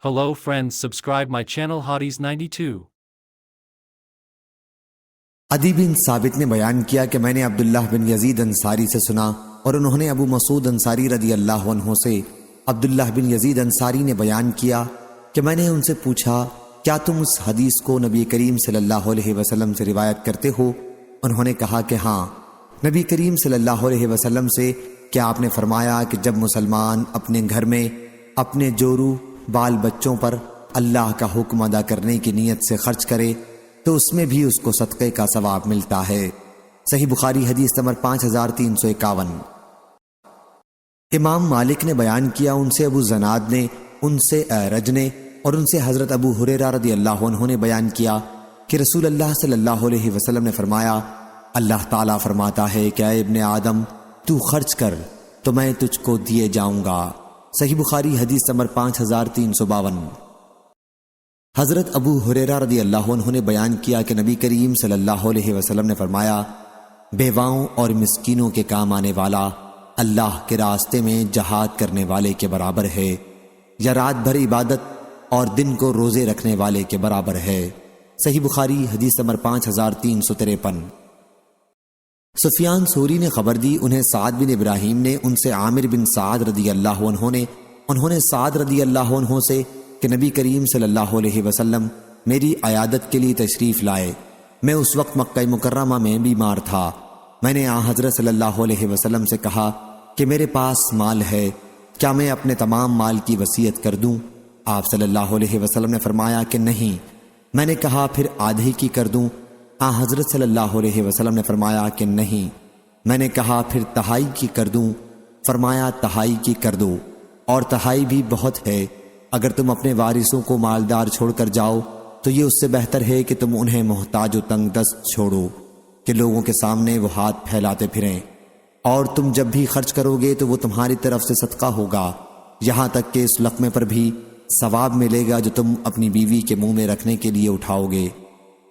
Hello friends, subscribe my channel Hotties92. Adi بن ثابت نے بیان کیا کہ میں نے عبداللہ بن یزید انصاری سے سنا اور انہوں نے ابو مسعود انصاری رضی اللہ عنہ سے عبداللہ بن یزید انصاری نے بیان کیا کہ میں نے ان سے پوچھا کیا تم اس حدیث کو نبی کریم صلی اللہ علیہ وسلم سے روایت کرتے ہو؟ انہوں نے کہا کہ ہاں، نبی کریم صلی اللہ علیہ وسلم سے کیا آپ نے فرمایا کہ جب مسلمان اپنے گھر میں اپنے جورو بال بچوں پر اللہ کا حکم ادا کرنے کی نیت سے خرچ کرے تو اس میں بھی اس کو صدقے کا ثواب ملتا ہے۔ صحیح بخاری حدیث نمبر 5351۔ امام مالک نے بیان کیا، ان سے ابو زناد نے، ان سے اعرج نے اور ان سے حضرت ابو ہریرہ رضی اللہ عنہ نے بیان کیا کہ رسول اللہ صلی اللہ علیہ وسلم نے فرمایا، اللہ تعالیٰ فرماتا ہے کہ اے ابن آدم تو خرچ کر تو میں تجھ کو دیے جاؤں گا۔ صحیح بخاری حدیث نمبر 5352۔ حضرت ابو ہریرہ رضی اللہ عنہ نے بیان کیا کہ نبی کریم صلی اللہ علیہ وسلم نے فرمایا، بیواؤں اور مسکینوں کے کام آنے والا اللہ کے راستے میں جہاد کرنے والے کے برابر ہے، یا رات بھر عبادت اور دن کو روزے رکھنے والے کے برابر ہے۔ صحیح بخاری حدیث نمبر 5353۔ سفیان ثوری نے خبر دی، انہیں سعد بن ابراہیم نے، ان سے عامر بن سعد رضی اللہ عنہ نے، انہوں نے سعد رضی اللہ عنہ سے کہ نبی کریم صلی اللہ علیہ وسلم میری عیادت کے لیے تشریف لائے۔ میں اس وقت مکہ مکرمہ میں بیمار تھا۔ میں نے حضرت صلی اللہ علیہ وسلم سے کہا کہ میرے پاس مال ہے، کیا میں اپنے تمام مال کی وصیت کر دوں؟ آپ صلی اللہ علیہ وسلم نے فرمایا کہ نہیں۔ میں نے کہا پھر آدھی کی کر دوں؟ حضرت صلی اللہ علیہ وسلم نے فرمایا کہ نہیں۔ میں نے کہا پھر تہائی کی کر دوں؟ فرمایا تہائی کی کر دو، اور تہائی بھی بہت ہے۔ اگر تم اپنے وارثوں کو مالدار چھوڑ کر جاؤ تو یہ اس سے بہتر ہے کہ تم انہیں محتاج و تنگ دست چھوڑو کہ لوگوں کے سامنے وہ ہاتھ پھیلاتے پھریں، اور تم جب بھی خرچ کرو گے تو وہ تمہاری طرف سے صدقہ ہوگا، یہاں تک کہ اس لقمے پر بھی ثواب ملے گا جو تم اپنی بیوی کے منہ میں رکھنے کے لیے اٹھاؤ گے،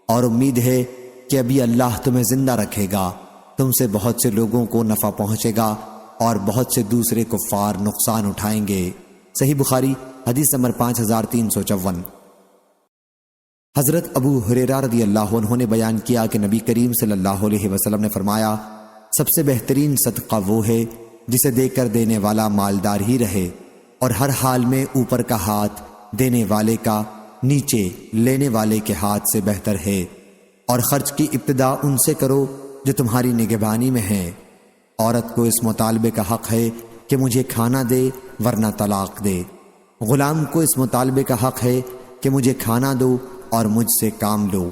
اور امید ہے کہ ابھی اللہ تمہیں زندہ رکھے گا، تم سے بہت سے لوگوں کو نفع پہنچے گا اور بہت سے دوسرے کفار نقصان اٹھائیں گے۔ صحیح بخاری حدیث نمبر 5354۔ حضرت ابو ہریرہ رضی اللہ عنہ نے بیان کیا کہ نبی کریم صلی اللہ علیہ وسلم نے فرمایا، سب سے بہترین صدقہ وہ ہے جسے دے کر دینے والا مالدار ہی رہے، اور ہر حال میں اوپر کا ہاتھ دینے والے کا نیچے لینے والے کے ہاتھ سے بہتر ہے، اور خرچ کی ابتدا ان سے کرو جو تمہاری نگہبانی میں ہیں۔ عورت کو اس مطالبے کا حق ہے کہ مجھے کھانا دے ورنہ طلاق دے، غلام کو اس مطالبے کا حق ہے کہ مجھے کھانا دو اور مجھ سے کام لو،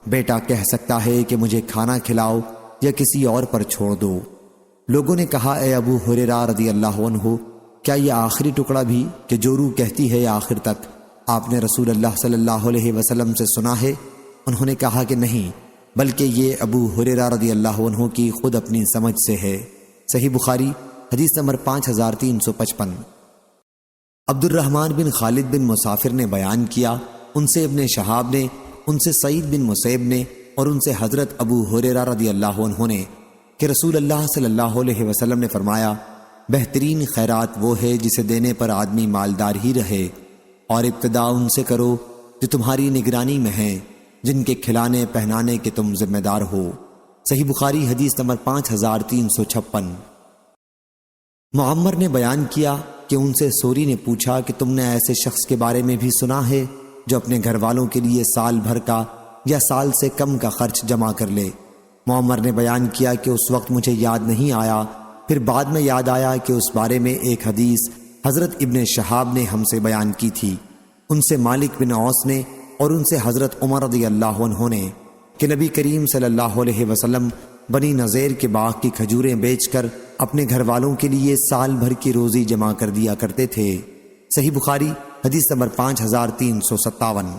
بیٹا کہہ سکتا ہے کہ مجھے کھانا کھلاؤ یا کسی اور پر چھوڑ دو۔ لوگوں نے کہا اے ابو ہریرہ رضی اللہ عنہ، کیا یہ آخری ٹکڑا بھی کہ جو روح کہتی ہے آخر تک آپ نے رسول اللہ صلی اللہ علیہ وسلم سے سنا ہے؟ انہوں نے کہا کہ نہیں، بلکہ یہ ابو ہریرہ رضی اللہ عنہ کی خود اپنی سمجھ سے ہے۔ صحیح بخاری حدیث نمبر 5355۔ عبد الرحمن بن خالد بن مسافر نے بیان کیا، ان سے ابن شہاب نے، ان سے سعید بن مسیب نے اور ان سے حضرت ابو ہریرہ رضی اللہ عنہ نے کہ رسول اللہ صلی اللہ علیہ وسلم نے فرمایا، بہترین خیرات وہ ہے جسے دینے پر آدمی مالدار ہی رہے، اور ابتدا ان سے کرو جو تمہاری نگرانی میں ہیں، جن کے کھلانے پہنانے کے تم ذمہ دار ہو۔ صحیح بخاری حدیث نمبر 5356۔ معمر نے بیان کیا کہ ان سے سوری نے پوچھا کہ تم نے ایسے شخص کے بارے میں بھی سنا ہے جو اپنے گھر والوں کے لیے سال بھر کا یا سال سے کم کا خرچ جمع کر لے؟ معمر نے بیان کیا کہ اس وقت مجھے یاد نہیں آیا، پھر بعد میں یاد آیا کہ اس بارے میں ایک حدیث حضرت ابن شہاب نے ہم سے بیان کی تھی، ان سے مالک بن اوس نے اور ان سے حضرت عمر رضی اللہ عنہ نے کہ نبی کریم صلی اللہ علیہ وسلم بنی نذیر کے باغ کی کھجوریں بیچ کر اپنے گھر والوں کے لیے سال بھر کی روزی جمع کر دیا کرتے تھے۔ صحیح بخاری حدیث نمبر 5357۔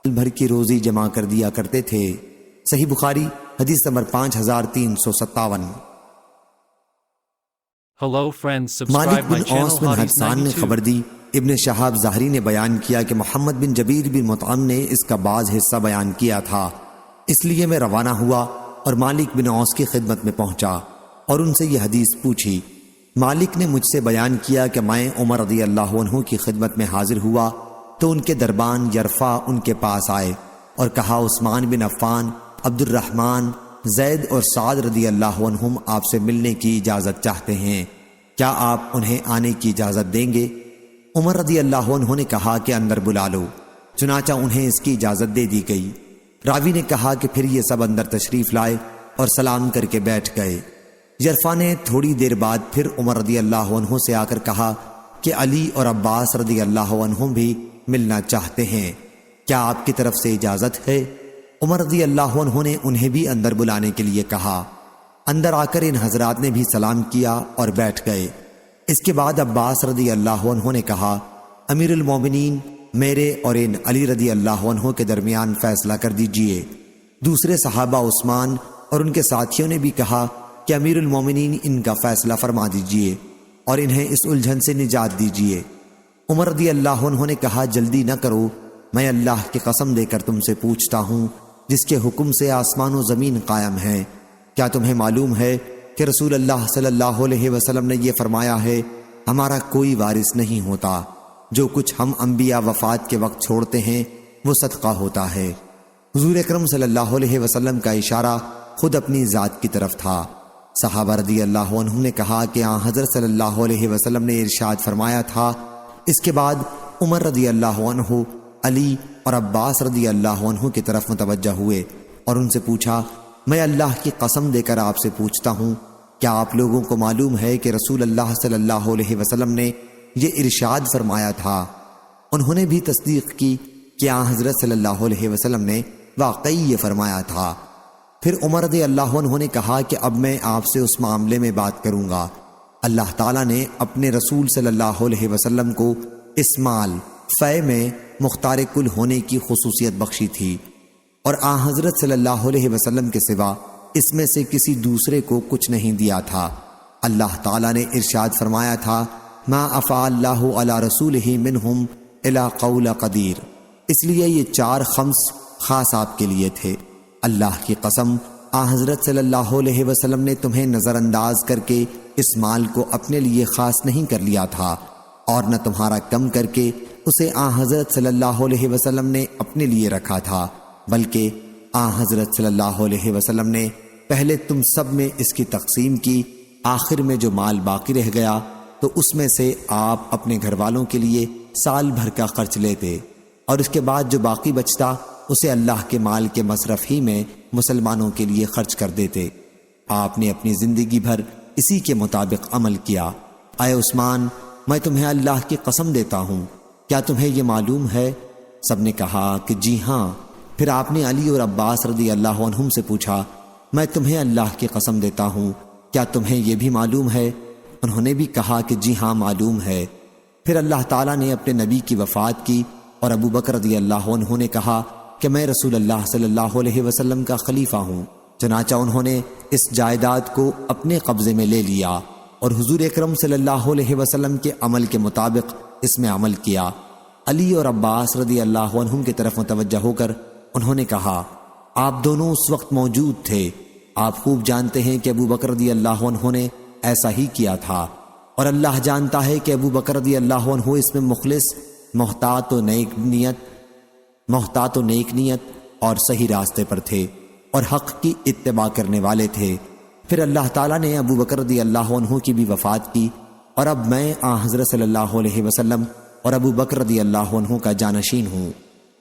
سال بھر کی روزی جمع کر دیا کرتے تھے۔ صحیح بخاری حدیث نمبر 5357۔ Hello friends, مالک subscribe my بن channel اوس بن حدثان نے خبر Hotties92. دی، ابن شہاب ظاہری نے بیان کیا کہ محمد بن جبیر بن مطعم نے اس کا بعض حصہ بیان کیا تھا، اس لیے میں روانہ ہوا اور مالک بن اوس کی خدمت میں پہنچا اور ان سے یہ حدیث پوچھی۔ مالک نے مجھ سے بیان کیا کہ میں عمر رضی اللہ عنہ کی خدمت میں حاضر ہوا تو ان کے دربان یرفع ان کے پاس آئے اور کہا عثمان بن عفان، عبد الرحمن، زید اور سعد رضی اللہ عنہم آپ سے ملنے کی اجازت چاہتے ہیں، کیا آپ انہیں آنے کی اجازت دیں گے؟ عمر رضی اللہ عنہ نے کہا کہ اندر بلا لو، چنانچہ انہیں اس کی اجازت دے دی گئی۔ راوی نے کہا کہ پھر یہ سب اندر تشریف لائے اور سلام کر کے بیٹھ گئے۔ یرفع نے تھوڑی دیر بعد پھر عمر رضی اللہ عنہ سے آ کر کہا کہ علی اور عباس رضی اللہ عنہم بھی ملنا چاہتے ہیں، کیا آپ کی طرف سے اجازت ہے؟ عمر رضی اللہ عنہ نے انہیں بھی اندر بلانے کے لیے کہا۔ اندر آ کر ان حضرات نے بھی سلام کیا اور بیٹھ گئے۔ اس کے بعد عباس رضی اللہ عنہ نے کہا، امیر المومنین، میرے اور ان علی رضی اللہ عنہ کے درمیان فیصلہ کر دیجئے۔ دوسرے صحابہ عثمان اور ان کے ساتھیوں نے بھی کہا کہ امیر المومنین ان کا فیصلہ فرما دیجئے اور انہیں اس الجھن سے نجات دیجئے۔ عمر رضی اللہ عنہ نے کہا، جلدی نہ کرو، میں اللہ کی قسم دے کر تم سے پوچھتا ہوں جس کے حکم سے آسمان و زمین قائم ہیں، کیا تمہیں معلوم ہے کہ رسول اللہ صلی اللہ علیہ وسلم نے یہ فرمایا ہے، ہمارا کوئی وارث نہیں ہوتا، جو کچھ ہم انبیاء وفات کے وقت چھوڑتے ہیں وہ صدقہ ہوتا ہے۔ حضور اکرم صلی اللہ علیہ وسلم کا اشارہ خود اپنی ذات کی طرف تھا۔ صحابہ رضی اللہ عنہ نے کہا کہ آن حضرت صلی اللہ علیہ وسلم نے ارشاد فرمایا تھا۔ اس کے بعد عمر رضی اللہ عنہ علی اور عباس رضی اللہ عنہ کی طرف متوجہ ہوئے اور ان سے پوچھا، میں اللہ کی قسم دے کر آپ سے پوچھتا ہوں، کیا آپ لوگوں کو معلوم ہے کہ رسول اللہ صلی اللہ علیہ وسلم نے یہ ارشاد فرمایا تھا؟ انہوں نے بھی تصدیق کی کہ آن حضرت صلی اللہ علیہ وسلم نے واقعی یہ فرمایا تھا۔ پھر عمر رضی اللہ عنہ نے کہا کہ اب میں آپ سے اس معاملے میں بات کروں گا۔ اللہ تعالیٰ نے اپنے رسول صلی اللہ علیہ وسلم کو اس مال فے میں مختار کل ہونے کی خصوصیت بخشی تھی، اور آن حضرت صلی اللہ علیہ وسلم کے سوا اس میں سے کسی دوسرے کو کچھ نہیں دیا تھا۔ اللہ تعالیٰ نے ارشاد فرمایا تھا، ما افاء اللہ علی رسولہ منہم الی قول قدیر، اس لیے یہ 4 خمس خاص آپ کے لیے تھے۔ اللہ کی قسم، آن حضرت صلی اللہ علیہ وسلم نے تمہیں نظر انداز کر کے اس مال کو اپنے لیے خاص نہیں کر لیا تھا، اور نہ تمہارا کم کر کے اسے آن حضرت صلی اللہ علیہ وسلم نے اپنے لیے رکھا تھا، بلکہ آن حضرت صلی اللہ علیہ وسلم نے پہلے تم سب میں اس کی تقسیم کی، آخر میں جو مال باقی رہ گیا تو اس میں سے آپ اپنے گھر والوں کے لیے سال بھر کا خرچ لیتے، اور اس کے بعد جو باقی بچتا اسے اللہ کے مال کے مصرف ہی میں مسلمانوں کے لیے خرچ کر دیتے۔ آپ نے اپنی زندگی بھر اسی کے مطابق عمل کیا۔ اے عثمان، میں تمہیں اللہ کی قسم دیتا ہوں، کیا تمہیں یہ معلوم ہے؟ سب نے کہا کہ جی ہاں۔ پھر آپ نے علی اور عباس رضی اللہ عنہم سے پوچھا، میں تمہیں اللہ کی قسم دیتا ہوں، کیا تمہیں یہ بھی معلوم ہے؟ انہوں نے بھی کہا کہ جی ہاں معلوم ہے۔ پھر اللہ تعالیٰ نے اپنے نبی کی وفات کی اور ابو بکر رضی اللہ عنہ نے کہا کہ میں رسول اللہ صلی اللہ علیہ وسلم کا خلیفہ ہوں، چنانچہ انہوں نے اس جائیداد کو اپنے قبضے میں لے لیا اور حضور اکرم صلی اللہ علیہ وسلم کے عمل کے مطابق اس میں عمل کیا۔ علی اور عباس رضی اللہ عنہم کی طرف متوجہ ہو کر انہوں نے کہا، آپ دونوں اس وقت موجود تھے، آپ خوب جانتے ہیں کہ ابو بکر رضی اللہ عنہ نے ایسا ہی کیا تھا، اور اللہ جانتا ہے کہ ابو بکر رضی اللہ عنہ اس میں مخلص، محتاط و نیک نیت اور صحیح راستے پر تھے اور حق کی اتباع کرنے والے تھے۔ پھر اللہ تعالیٰ نے ابو بکر رضی اللہ عنہ کی بھی وفات کی، اور اب میں آن حضرت صلی اللہ علیہ وسلم اور ابو بکر رضی اللہ عنہ کا جانشین ہوں۔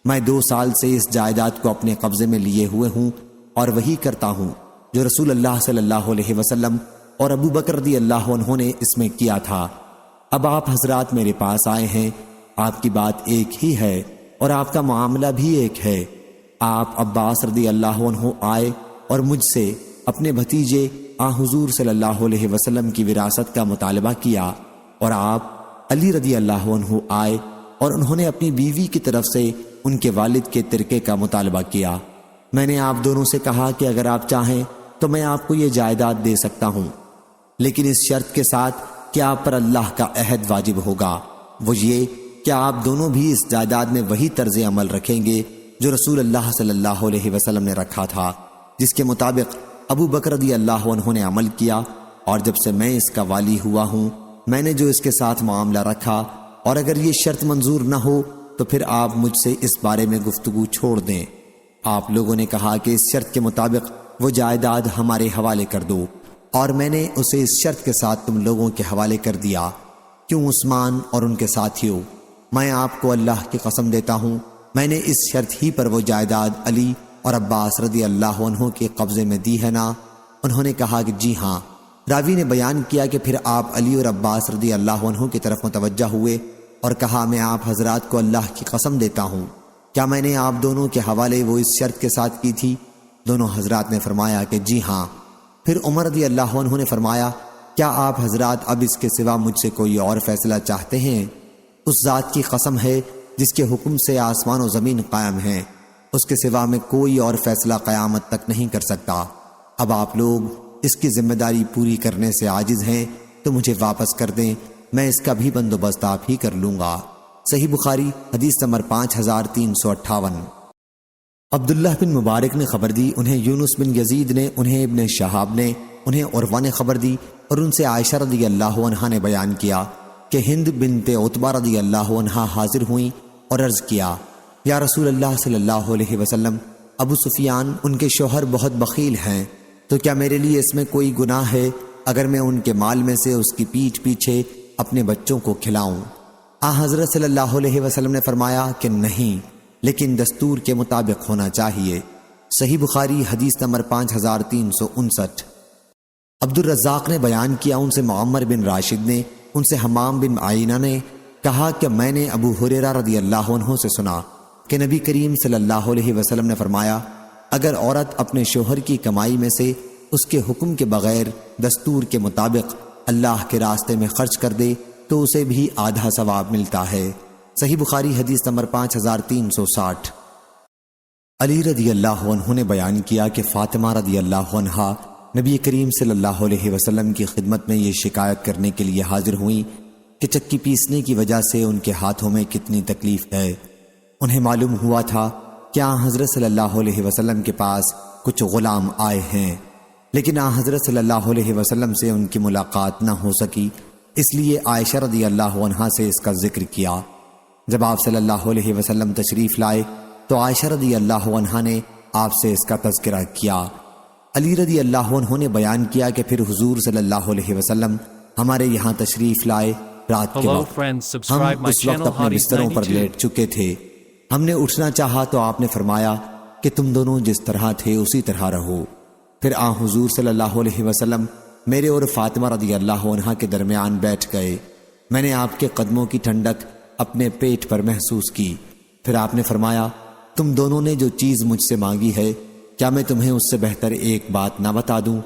میں 2 سال سے اس جائیداد کو اپنے قبضے میں لیے ہوئے ہوں اور وہی کرتا ہوں جو رسول اللہ صلی اللہ علیہ وسلم اور ابو بکر رضی اللہ عنہ نے اس میں کیا تھا۔ اب آپ حضرات میرے پاس آئے ہیں، آپ کی بات ایک ہی ہے اور آپ کا معاملہ بھی ایک ہے۔ آپ عباس رضی اللہ عنہ آئے اور مجھ سے اپنے بھتیجے حضور صلی اللہ علیہ وسلم کی وراثت کا مطالبہ کیا، اور آپ علی رضی اللہ عنہ آئے اور انہوں نے اپنی بیوی کی طرف سے ان کے والد کے ترکے کا مطالبہ کیا۔ میں نے آپ دونوں سے کہا کہ اگر آپ چاہیں تو میں آپ کو یہ جائیداد دے سکتا ہوں، لیکن اس شرط کے ساتھ کہ آپ پر اللہ کا عہد واجب ہوگا، وہ یہ کہ آپ دونوں بھی اس جائیداد میں وہی طرز عمل رکھیں گے جو رسول اللہ صلی اللہ علیہ وسلم نے رکھا تھا، جس کے مطابق ابو بکر رضی اللہ عنہ نے عمل کیا، اور جب سے میں اس کا والی ہوا ہوں میں نے جو اس کے ساتھ معاملہ رکھا، اور اگر یہ شرط منظور نہ ہو تو پھر آپ مجھ سے اس بارے میں گفتگو چھوڑ دیں۔ آپ لوگوں نے کہا کہ اس شرط کے مطابق وہ جائیداد ہمارے حوالے کر دو، اور میں نے اسے اس شرط کے ساتھ تم لوگوں کے حوالے کر دیا۔ کیوں عثمان اور ان کے ساتھیوں، میں آپ کو اللہ کی قسم دیتا ہوں، میں نے اس شرط ہی پر وہ جائیداد علی اور عباس رضی اللہ عنہ کے قبضے میں دی ہے نا؟ انہوں نے کہا کہ جی ہاں۔ راوی نے بیان کیا کہ پھر آپ علی اور عباس رضی اللہ عنہ کی طرف متوجہ ہوئے اور کہا، میں آپ حضرات کو اللہ کی قسم دیتا ہوں، کیا میں نے آپ دونوں کے حوالے وہ اس شرط کے ساتھ کی تھی؟ دونوں حضرات نے فرمایا کہ جی ہاں۔ پھر عمر رضی اللہ عنہ نے فرمایا، کیا آپ حضرات اب اس کے سوا مجھ سے کوئی اور فیصلہ چاہتے ہیں؟ اس ذات کی قسم ہے جس کے حکم سے آسمان و زمین قائم ہیں، اس کے سوا میں کوئی اور فیصلہ قیامت تک نہیں کر سکتا۔ اب آپ لوگ اس کی ذمہ داری پوری کرنے سے عاجز ہیں تو مجھے واپس کر دیں، میں اس کا بھی بندوبست آپ ہی کر لوں گا۔ صحیح بخاری حدیث نمبر 5358۔ عبداللہ بن مبارک نے خبر دی، انہیں یونس بن یزید نے، انہیں ابن شہاب نے، انہیں عروہ نے خبر دی، اور ان سے عائشہ رضی اللہ عنہا نے بیان کیا کہ ہند بنت عتبہ رضی اللہ عنہا حاضر ہوئیں اور عرض کیا، یا رسول اللہ صلی اللہ علیہ وسلم، ابو سفیان ان کے شوہر بہت بخیل ہیں، تو کیا میرے لیے اس میں کوئی گناہ ہے اگر میں ان کے مال میں سے اس کی پیٹھ پیچھے اپنے بچوں کو کھلاؤں؟ حضرت صلی اللہ علیہ وسلم نے فرمایا کہ نہیں، لیکن دستور کے مطابق ہونا چاہیے۔ صحیح بخاری حدیث نمبر 5359۔ عبد الرزاق نے بیان کیا، ان سے معمر بن راشد نے، ان سے حمام بن عینہ نے کہا کہ میں نے ابو ہریرہ رضی اللہ عنہ سے سنا کہ نبی کریم صلی اللہ علیہ وسلم نے فرمایا، اگر عورت اپنے شوہر کی کمائی میں سے اس کے حکم کے بغیر دستور کے مطابق اللہ کے راستے میں خرچ کر دے تو اسے بھی آدھا ثواب ملتا ہے۔ صحیح بخاری حدیث نمبر 5360۔ علی رضی اللہ عنہ نے بیان کیا کہ فاطمہ رضی اللہ عنہا نبی کریم صلی اللہ علیہ وسلم کی خدمت میں یہ شکایت کرنے کے لیے حاضر ہوئیں کہ چکی پیسنے کی وجہ سے ان کے ہاتھوں میں کتنی تکلیف ہے۔ انہیں معلوم ہوا تھا کہ حضرت صلی اللہ علیہ وسلم کے پاس کچھ غلام آئے ہیں، لیکن حضرت صلی اللہ علیہ وسلم سے ان کی ملاقات نہ ہو سکی، اس لیے عائشہ رضی اللہ عنہا سے اس کا ذکر کیا۔ جب آپ صلی اللہ علیہ وسلم تشریف لائے تو عائشہ رضی اللہ عنہا نے آپ سے اس کا تذکرہ کیا۔ علی رضی اللہ عنہ نے بیان کیا کہ پھر حضور صلی اللہ علیہ وسلم ہمارے یہاں تشریف لائے رات کے Hello وقت۔ friends, ہم subscribe my اس وقت channel اپنے Hotties بستروں پر 92۔ لیٹ چکے تھے، ہم نے اٹھنا چاہا تو آپ نے فرمایا کہ تم دونوں جس طرح تھے اسی طرح رہو۔ پھر حضور صلی اللہ علیہ وسلم میرے اور فاطمہ رضی اللہ عنہا کے درمیان بیٹھ گئے۔ میں نے آپ کے قدموں کی ٹھنڈک اپنے پیٹ پر محسوس کی۔ پھر آپ نے فرمایا، تم دونوں نے جو چیز مجھ سے مانگی ہے، کیا میں تمہیں اس سے بہتر ایک بات نہ بتا دوں؟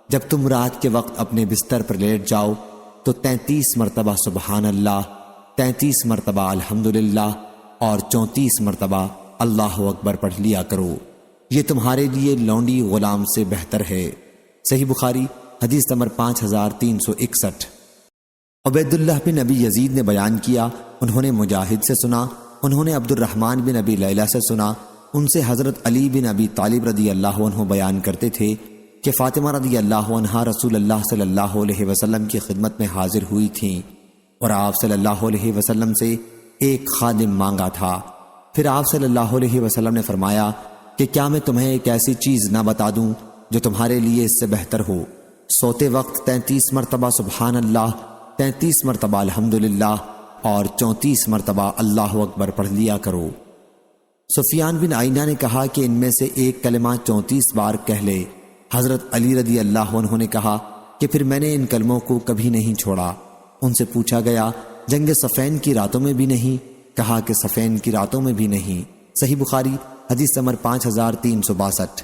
جب تم رات کے وقت اپنے بستر پر لیٹ جاؤ تو 33 مرتبہ سبحان اللہ، 33 مرتبہ الحمدللہ اور 34 مرتبہ اللہ اکبر پڑھ لیا کرو، یہ تمہارے لیے لونڈی غلام سے بہتر ہے۔ صحیح بخاری حدیث نمبر 5361۔ عبید اللہ بن ابی یزید نے بیان کیا، انہوں نے مجاہد سے سنا، انہوں نے عبد الرحمن بن ابی لیلہ سے سنا، ان سے حضرت علی بن ابی طالب رضی اللہ عنہ بیان کرتے تھے کہ فاطمہ رضی اللہ عنہا رسول اللہ صلی اللہ علیہ وسلم کی خدمت میں حاضر ہوئی تھیں اور آپ صلی اللہ علیہ وسلم سے ایک خادم مانگا تھا۔ پھر آپ صلی اللہ علیہ وسلم نے فرمایا کہ کیا میں تمہیں ایک ایسی چیز نہ بتا دوں جو تمہارے لیے اس سے بہتر ہو؟ سوتے وقت 33 مرتبہ سبحان اللہ، 33 مرتبہ الحمدللہ اور 34 مرتبہ اللہ اکبر پڑھ لیا کرو۔ سفیان بن عینہ نے کہا کہ ان میں سے ایک کلمہ 34 بار کہہ لے۔ حضرت علی رضی اللہ عنہ نے کہا کہ پھر میں نے ان کلموں کو کبھی نہیں چھوڑا۔ ان سے پوچھا گیا، جنگ صفین کی راتوں میں بھی نہیں؟ کہا کہ صفین کی راتوں میں بھی نہیں۔ صحیح بخاری حدیث نمبر 5362۔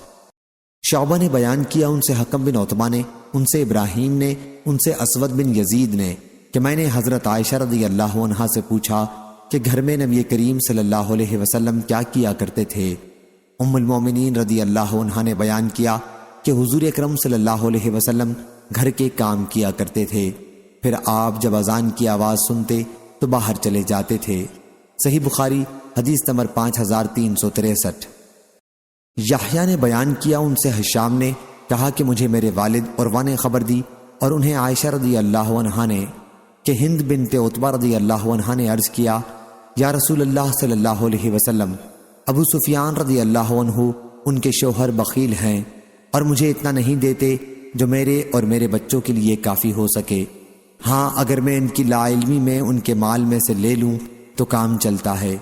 شعبہ نے بیان کیا، ان سے حکم بن عتبہ نے، ان سے ابراہیم نے، ان سے اسود بن یزید نے کہ میں نے حضرت عائشہ رضی اللہ عنہا سے پوچھا کہ گھر میں نبی کریم صلی اللہ علیہ وسلم کیا کیا کرتے تھے؟ ام المومنین رضی اللہ عنہا نے بیان کیا کہ حضور اکرم صلی اللہ علیہ وسلم گھر کے کام کیا کرتے تھے، پھر آپ جب اذان کی آواز سنتے تو باہر چلے جاتے تھے۔ صحیح بخاری حدیث نمبر 5363۔ یحییٰ نے بیان کیا، ان سے ہشام نے کہا کہ مجھے میرے والد عروہ نے خبر دی اور انہیں عائشہ رضی اللہ عنہا نے کہ ہند بنت عتبہ رضی اللہ عنہا نے عرض کیا یا رسول اللہ صلی اللہ علیہ وسلم، ابو سفیان رضی اللہ عنہ ان کے شوہر بخیل ہیں اور مجھے اتنا نہیں دیتے جو میرے اور میرے بچوں کے لیے کافی ہو سکے۔ ہاں اگر میں ان کی لا علمی میں ان کے مال میں سے لے لوں تو کام چلتا ہے۔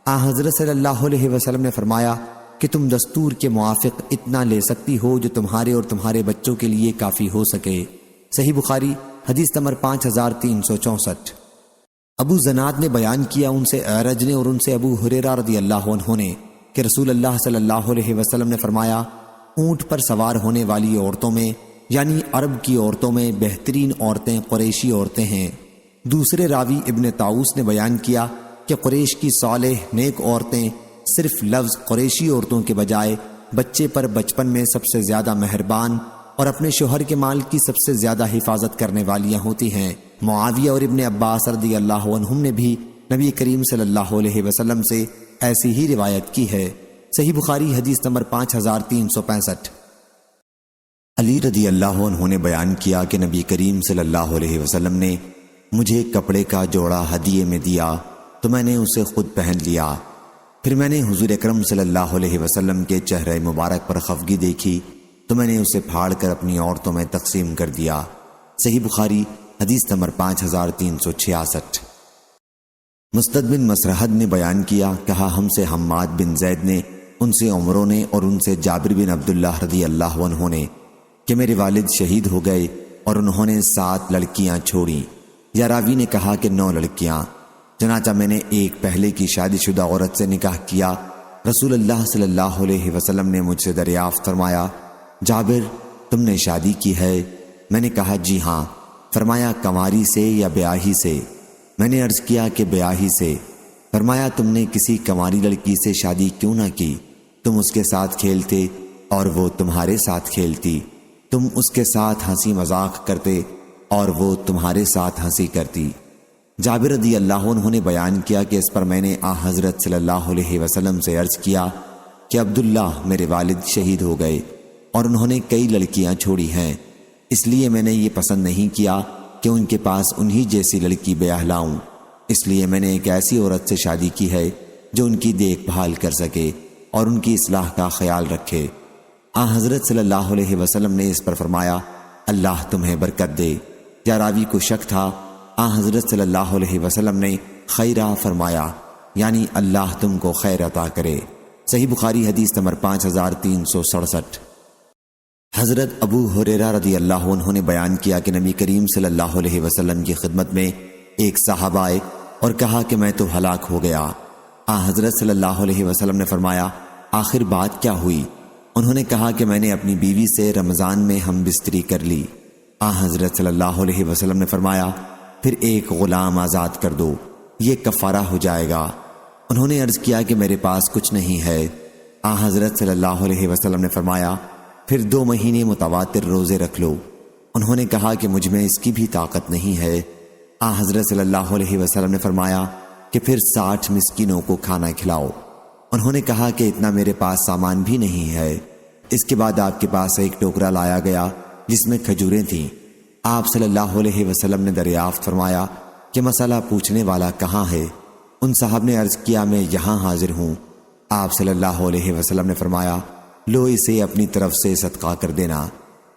حضرت صلی اللہ علیہ وسلم نے فرمایا کہ تم دستور کے موافق اتنا لے سکتی ہو جو تمہارے اور تمہارے بچوں کے لیے کافی ہو سکے۔ صحیح بخاری حدیث نمبر 5364۔ ابو زناد نے بیان کیا ان سے اعرج نے اور ان سے ابو ہریرہ رضی اللہ عنہ نے کہ رسول اللہ صلی اللہ علیہ وسلم نے فرمایا، اونٹ پر سوار ہونے والی عورتوں میں یعنی عرب کی عورتوں میں بہترین عورتیں قریشی عورتیں ہیں۔ دوسرے راوی ابن طاؤس نے بیان کیا کہ قریش کی صالح نیک عورتیں صرف لفظ قریشی عورتوں کے بجائے بچے پر بچپن میں سب سے زیادہ مہربان اور اپنے شوہر کے مال کی سب سے زیادہ حفاظت کرنے والیاں ہوتی ہیں۔ معاویہ اور ابن عباس رضی اللہ عنہم نے بھی نبی کریم صلی اللہ علیہ وسلم سے ایسی ہی روایت کی ہے۔ صحیح بخاری حدیث نمبر 5365۔ علی رضی اللہ عنہ نے بیان کیا کہ نبی کریم صلی اللہ علیہ وسلم نے مجھے کپڑے کا جوڑا ہدیے میں دیا تو میں نے اسے خود پہن لیا۔ پھر میں نے حضور اکرم صلی اللہ علیہ وسلم کے چہرے مبارک پر خفگی دیکھی تو میں نے اسے پھاڑ کر اپنی عورتوں میں تقسیم کر دیا۔ صحیح بخاری حدیث نمبر 5366۔ مسدد بن مسرحد نے بیان کیا، کہا ہم سے حماد بن زید نے، ان سے عمروں نے اور ان سے جابر بن عبداللہ رضی اللہ عنہ نے کہ میرے والد شہید ہو گئے اور انہوں نے 7 لڑکیاں چھوڑیں، یا راوی نے کہا کہ 9 لڑکیاں۔ چنانچہ میں نے ایک پہلے کی شادی شدہ عورت سے نکاح کیا۔ رسول اللہ صلی اللہ علیہ وسلم نے مجھ سے دریافت فرمایا، جابر تم نے شادی کی ہے؟ میں نے کہا جی ہاں۔ فرمایا کنواری سے یا بیاہی سے؟ میں نے عرض کیا کہ بیاہی سے۔ فرمایا تم نے کسی کنواری لڑکی سے شادی کیوں نہ کی؟ تم اس کے ساتھ کھیلتے اور وہ تمہارے ساتھ کھیلتی، تم اس کے ساتھ ہنسی مذاق کرتے اور وہ تمہارے ساتھ ہنسی کرتی۔ جابر رضی اللہ عنہ نے بیان کیا کہ اس پر میں نے حضرت صلی اللہ علیہ وسلم سے عرض کیا کہ عبداللہ میرے والد شہید ہو گئے اور انہوں نے کئی لڑکیاں چھوڑی ہیں، اس لیے میں نے یہ پسند نہیں کیا کہ ان کے پاس انہی جیسی لڑکی بیاہ لاؤں، اس لیے میں نے ایک ایسی عورت سے شادی کی ہے جو ان کی دیکھ بھال کر سکے اور ان کی اصلاح کا خیال رکھے۔ حضرت صلی اللہ علیہ وسلم نے اس پر فرمایا، اللہ تمہیں برکت دے۔ یا راوی کو شک تھا، حضرت صلی اللہ علیہ وسلم نے خیرہ فرمایا، یعنی اللہ تم کو خیر عطا کرے۔ صحیح بخاری حدیث نمبر 5367۔ حضرت ابو ہریرہ رضی اللہ عنہ نے بیان کیا کہ نبی کریم صلی اللہ علیہ وسلم کی خدمت میں ایک صاحب آئے اور کہا کہ میں تو ہلاک ہو گیا۔ حضرت صلی اللہ علیہ وسلم نے فرمایا، آخر بات کیا ہوئی؟ انہوں نے کہا کہ میں نے اپنی بیوی سے رمضان میں ہم بستری کر لی۔ حضرت صلی اللہ علیہ وسلم نے فرمایا، پھر ایک غلام آزاد کر دو، یہ کفارہ ہو جائے گا۔ انہوں نے عرض کیا کہ میرے پاس کچھ نہیں ہے۔ حضرت صلی اللہ علیہ وسلم نے فرمایا، پھر 2 مہینے متواتر روزے رکھ لو۔ انہوں نے کہا کہ مجھ میں اس کی بھی طاقت نہیں ہے۔ حضرت صلی اللہ علیہ وسلم نے فرمایا کہ پھر 60 مسکینوں کو کھانا کھلاؤ۔ انہوں نے کہا کہ اتنا میرے پاس سامان بھی نہیں ہے۔ اس کے بعد آپ کے پاس ایک ٹوکرا لایا گیا جس میں کھجوریں تھیں۔ آپ صلی اللہ علیہ وسلم نے دریافت فرمایا کہ مسئلہ پوچھنے والا کہاں ہے؟ ان صاحب نے عرض کیا، میں یہاں حاضر ہوں۔ آپ صلی اللہ علیہ وسلم نے فرمایا، لو اسے اپنی طرف سے صدقہ کر دینا۔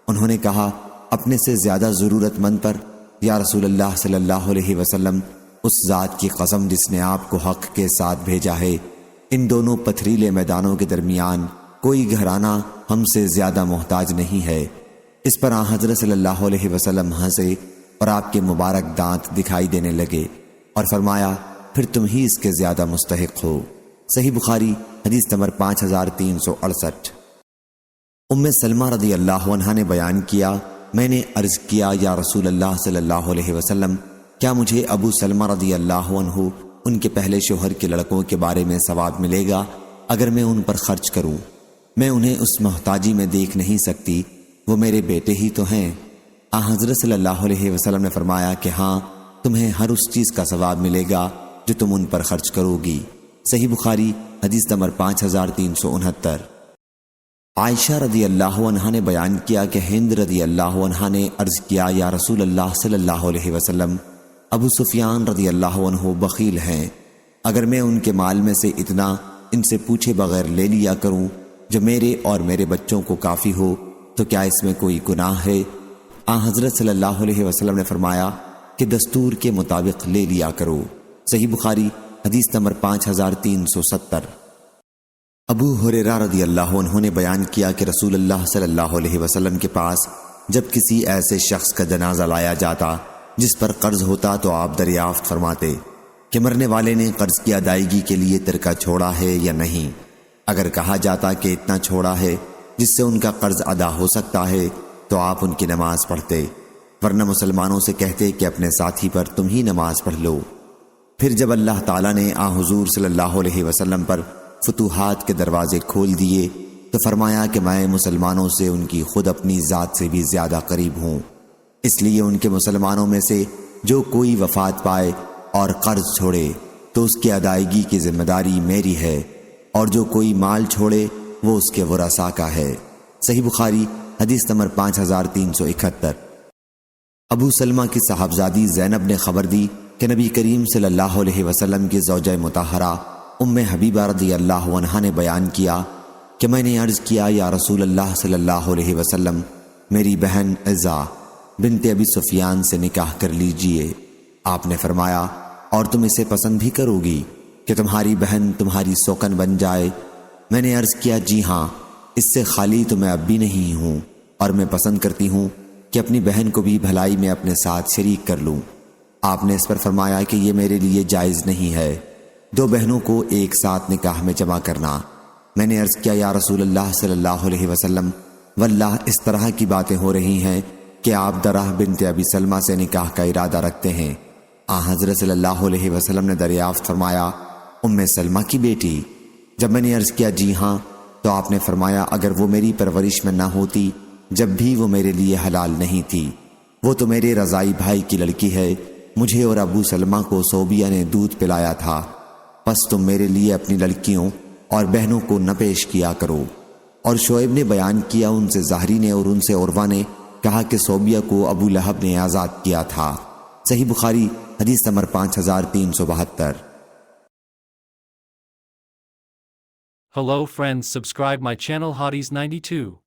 انہوں نے کہا، اپنے سے زیادہ ضرورت مند پر؟ یا رسول اللہ صلی اللہ علیہ وسلم، اس ذات کی قسم جس نے آپ کو حق کے ساتھ بھیجا ہے، ان دونوں پتھریلے میدانوں کے درمیان کوئی گھرانہ ہم سے زیادہ محتاج نہیں ہے۔ اس پر حضرت صلی اللہ علیہ وسلم ہنسے اور آپ کے مبارک دانت دکھائی دینے لگے اور فرمایا، پھر تم ہی اس کے زیادہ مستحق ہو۔ صحیح بخاری حدیث نمبر 5368۔ ام سلمہ رضی اللہ عنہا نے بیان کیا، میں نے عرض کیا، یا رسول اللہ صلی اللہ علیہ وسلم، کیا مجھے ابو سلمہ رضی اللہ عنہ ان کے پہلے شوہر کے لڑکوں کے بارے میں ثواب ملے گا اگر میں ان پر خرچ کروں؟ میں انہیں اس محتاجی میں دیکھ نہیں سکتی، وہ میرے بیٹے ہی تو ہیں۔ حضرت صلی اللہ علیہ وسلم نے فرمایا کہ ہاں، تمہیں ہر اس چیز کا ثواب ملے گا جو تم ان پر خرچ کرو گی۔ صحیح بخاری حدیث نمبر 5369۔ عائشہ رضی اللہ عنہا نے بیان کیا کہ ہند رضی اللہ عنہا نے عرض کیا، یا رسول اللہ صلی اللہ علیہ وسلم، ابو سفیان رضی اللہ عنہ بخیل ہیں اگر میں ان کے مال میں سے اتنا ان سے پوچھے بغیر لے لیا کروں جو میرے اور میرے بچوں کو کافی ہو تو کیا اس میں کوئی گناہ ہے؟ حضرت صلی اللہ علیہ وسلم نے فرمایا کہ دستور کے مطابق لے لیا کرو۔ صحیح بخاری حدیث نمبر 5370۔ ابو ہریرہ رضی اللہ عنہ نے بیان کیا کہ رسول اللہ صلی اللہ علیہ وسلم کے پاس جب کسی ایسے شخص کا جنازہ لایا جاتا جس پر قرض ہوتا تو آپ دریافت فرماتے کہ مرنے والے نے قرض کی ادائیگی کے لیے ترکہ چھوڑا ہے یا نہیں۔ اگر کہا جاتا کہ اتنا چھوڑا ہے جس سے ان کا قرض ادا ہو سکتا ہے تو آپ ان کی نماز پڑھتے، ورنہ مسلمانوں سے کہتے کہ اپنے ساتھی پر تم ہی نماز پڑھ لو۔ پھر جب اللہ تعالیٰ نے حضور صلی اللہ علیہ وسلم پر فتوحات کے دروازے کھول دیے تو فرمایا کہ میں مسلمانوں سے ان کی خود اپنی ذات سے بھی زیادہ قریب ہوں، اس لیے ان کے مسلمانوں میں سے جو کوئی وفات پائے اور قرض چھوڑے تو اس کی ادائیگی کی ذمہ داری میری ہے، اور جو کوئی مال چھوڑے وہ اس کے ورثاء کا ہے۔ صحیح بخاری حدیث نمبر 5371۔ ابو سلمہ کی صاحبزادی زینب نے خبر دی کہ نبی کریم صلی اللہ علیہ وسلم کی زوجہ مطہرہ ام حبیبہ رضی اللہ عنہا نے بیان کیا کہ میں نے عرض کیا یا رسول اللہ صلی اللہ علیہ وسلم، میری بہن عزا بنت ابی سفیان سے نکاح کر لیجئے۔ آپ نے فرمایا اور تم اسے پسند بھی کرو گی کہ تمہاری بہن تمہاری سوکن بن جائے؟ میں نے عرض کیا جی ہاں، اس سے خالی تو میں اب بھی نہیں ہوں، اور میں پسند کرتی ہوں کہ اپنی بہن کو بھی بھلائی میں اپنے ساتھ شریک کر لوں۔ آپ نے اس پر فرمایا کہ یہ میرے لیے جائز نہیں ہے دو بہنوں کو ایک ساتھ نکاح میں جمع کرنا۔ میں نے عرض کیا یا رسول اللہ صلی اللہ علیہ وسلم، واللہ اس طرح کی باتیں ہو رہی ہیں کہ آپ درہ بنت ابی سلمہ سے نکاح کا ارادہ رکھتے ہیں۔ حضرت صلی اللہ علیہ وسلم نے دریافت فرمایا ام سلمہ کی بیٹی؟ جب میں نے عرض کیا جی ہاں تو آپ نے فرمایا اگر وہ میری پرورش میں نہ ہوتی جب بھی وہ میرے لیے حلال نہیں تھی، وہ تو میرے رضائی بھائی کی لڑکی ہے، مجھے اور ابو سلمہ کو صوبیہ نے دودھ پلایا تھا، پس تم میرے لیے اپنی لڑکیوں اور بہنوں کو نہ پیش کیا کرو۔ اور شعیب نے بیان کیا ان سے زہری نے اور ان سے عروہ نے کہا کہ صوبیہ کو ابو لہب نے آزاد کیا تھا۔ صحیح بخاری حدیث number 5372۔ Hello friends, subscribe my channel Hotties92.